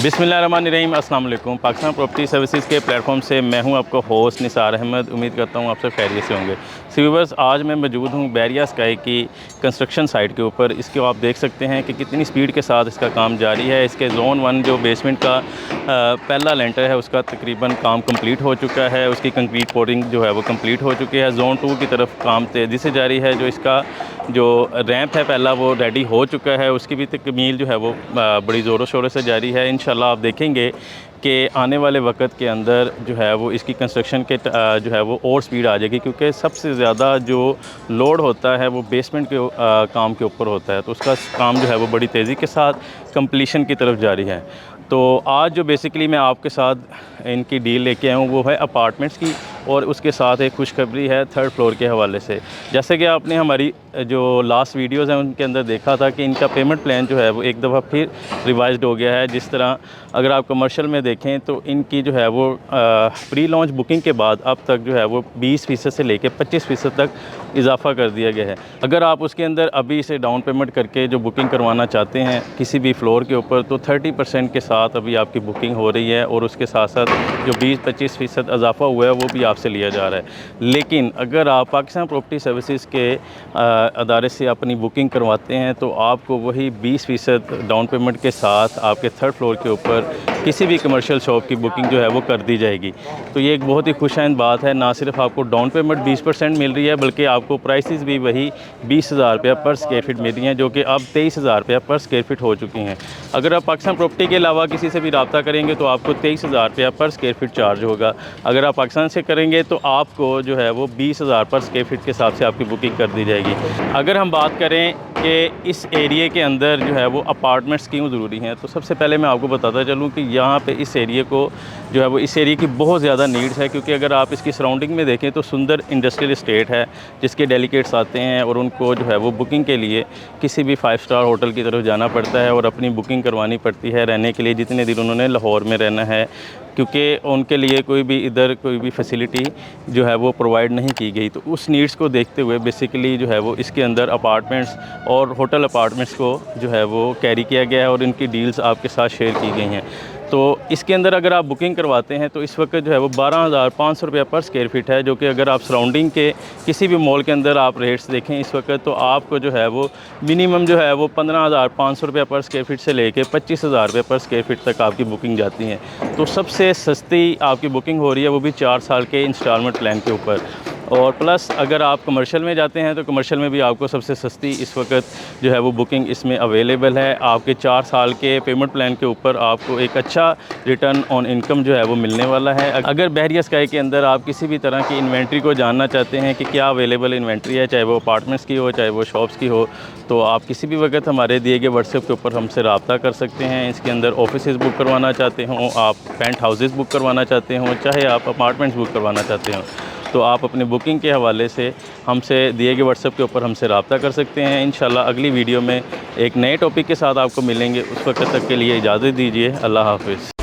बिस्मिल्लाहिर्रहमानिर्रहीम, अस्सलाम वालेकुम। पाकिस्तान प्रॉपर्टी सर्विसेज के प्लेटफॉर्म से मैं हूं आपका होस्ट निसार अहमद। उम्मीद करता हूं आप सब खैरियत से होंगे। व्यूअर्स, आज मैं मौजूद हूं बैरिया स्काई की कंस्ट्रक्शन साइट के ऊपर। इसको आप देख सकते हैं कि कितनी स्पीड के साथ इसका काम जारी है। इसके ज़ोन 1 जो बेसमेंट का पहला लेंटर है उसका तकरीबन काम कंप्लीट हो चुका है। उसकी कंक्रीट पोरिंग जो है वो कंप्लीट हो चुकी है। ज़ोन 2 की तरफ काम तेज़ी से जारी है। जो इसका जो रैंप है पहला वो रेडी हो चुका है। उसकी भी तकमील जो है वो बड़ी ज़ोरों शोरों से जारी है। इंशाल्लाह आप देखेंगे कि आने वाले वक्त के अंदर जो है वो इसकी कंस्ट्रक्शन के जो है वो और स्पीड आ जाएगी, क्योंकि सबसे ज़्यादा जो लोड होता है वो बेसमेंट के काम के ऊपर होता है। तो उसका काम जो है वो बड़ी तेज़ी के साथ कंप्लीशन की तरफ जारी है। तो आज जो बेसिकली मैं आपके साथ इनकी डील लेके आया हूँ वो है अपार्टमेंट्स की, और उसके साथ एक खुशखबरी है 3rd फ्लोर के हवाले से। जैसे कि आपने हमारी जो लास्ट वीडियोज़ हैं उनके अंदर देखा था कि इनका पेमेंट प्लान जो है वो एक दफ़ा फिर रिवाइज्ड हो गया है। जिस तरह अगर आप कमर्शियल में देखें तो इनकी जो है वो प्री लॉन्च बुकिंग के बाद अब तक जो है वो 20% से लेकर 25% तक इजाफ़ा कर दिया गया है। अगर आप उसके अंदर अभी इसे डाउन पेमेंट करके जो बुकिंग करवाना चाहते हैं किसी भी फ्लोर के ऊपर, तो 30% के साथ अभी आपकी बुकिंग हो रही है, और उसके साथ साथ जो 20-25% इजाफ़ा हुआ है वो भी आपसे लिया जा रहा है। लेकिन अगर आप पाकिस्तान प्रॉपर्टी सर्विसेज के अदारे से अपनी बुकिंग करवाते हैं तो आपको वही 20% डाउन पेमेंट के साथ आपके 3rd फ्लोर के ऊपर किसी भी कमर्शियल शॉप की बुकिंग जो है वो कर दी जाएगी। तो ये एक बहुत ही खुशआइंद बात है। ना सिर्फ आपको डाउन पेमेंट 20% मिल रही है, बल्कि आपको प्राइसेस भी वही 20,000 रुपया पर स्क्वायर फीट मिल रही हैं, जो कि अब 23,000 रुपया पर स्क्वायर फीट हो चुकी हैं। अगर आप पाकिस्तान प्रॉपर्टी के अलावा किसी से भी रब्ता करेंगे तो आपको 23,000 रुपया पर स्क्वायर फीट चार्ज होगा। अगर आप पाकिस्तान से करेंगे तो आपको जो है वो 20,000 पर स्क्वायर फीट के हिसाब से आपकी बुकिंग कर दी जाएगी। अगर हम बात करें कि इस एरिए के अंदर जो है वो अपार्टमेंट्स क्यों ज़रूरी हैं, तो सबसे पहले मैं आपको बताता चलूँ कि यहाँ पे इस एरिए को जो है वो इस एरिए की बहुत ज़्यादा नीड्स है। क्योंकि अगर आप इसकी सराउंडिंग में देखें तो सुंदर इंडस्ट्रियल इस्टेट है, जिसके डेलीगेट्स आते हैं और उनको जो है वो बुकिंग के लिए किसी भी 5 स्टार होटल की तरफ जाना पड़ता है और अपनी बुकिंग करवानी पड़ती है रहने के लिए, जितने दिन उन्होंने लाहौर में रहना है, क्योंकि उनके लिए कोई भी इधर कोई भी फैसिलिटी जो है वो प्रोवाइड नहीं की गई। तो उस नीड्स को देखते हुए बेसिकली जो है वो इसके अंदर अपार्टमेंट्स और होटल अपार्टमेंट्स को जो है वो कैरी किया गया है और इनकी डील्स आपके साथ शेयर की गई हैं। तो इसके अंदर अगर आप बुकिंग करवाते हैं तो इस वक्त जो है वो 12,500 रुपया पर स्क्वायर फीट है, जो कि अगर आप सराउंडिंग के किसी भी मॉल के अंदर आप रेट्स देखें इस वक्त, तो आपको जो है वो मिनिमम जो है वो 15,500 रुपया पर स्क्वायर फीट से लेके 25,000 रुपये पर स्क्वायर फीट तक आपकी बुकिंग जाती है। तो सबसे सस्ती आपकी बुकिंग हो रही है वो भी 4 साल के इंस्टॉलमेंट प्लान के ऊपर। और प्लस अगर आप कमर्शियल में जाते हैं तो कमर्शियल में भी आपको सबसे सस्ती इस वक्त जो है वो बुकिंग इसमें अवेलेबल है। आपके 4 साल के पेमेंट प्लान के ऊपर आपको एक अच्छा रिटर्न ऑन इनकम जो है वो मिलने वाला है। अगर बैरिया स्काई के अंदर आप किसी भी तरह की इन्वेंट्री को जानना चाहते हैं कि क्या अवेलेबल इन्वेंट्री है, चाहे वो अपार्टमेंट्स की हो चाहे वो शॉप्स की हो, तो आप किसी भी वक्त हमारे दिए गए व्हाट्सएप के ऊपर हमसे रब्ता कर सकते हैं। इसके अंदर ऑफिसेज़ बुक करवाना चाहते हों, आप पेंट हाउसेज़ बुक करवाना चाहते हों, चाहे आप अपार्टमेंट्स बुक करवाना चाहते हों, तो आप अपनी बुकिंग के हवाले से हमसे दिए गए व्हाट्सएप के ऊपर हमसे रब्ता कर सकते हैं। इंशाल्लाह अगली वीडियो में एक नए टॉपिक के साथ आपको मिलेंगे। उस वक्त तक के लिए इजाज़त दीजिए। अल्लाह हाफ़िज़।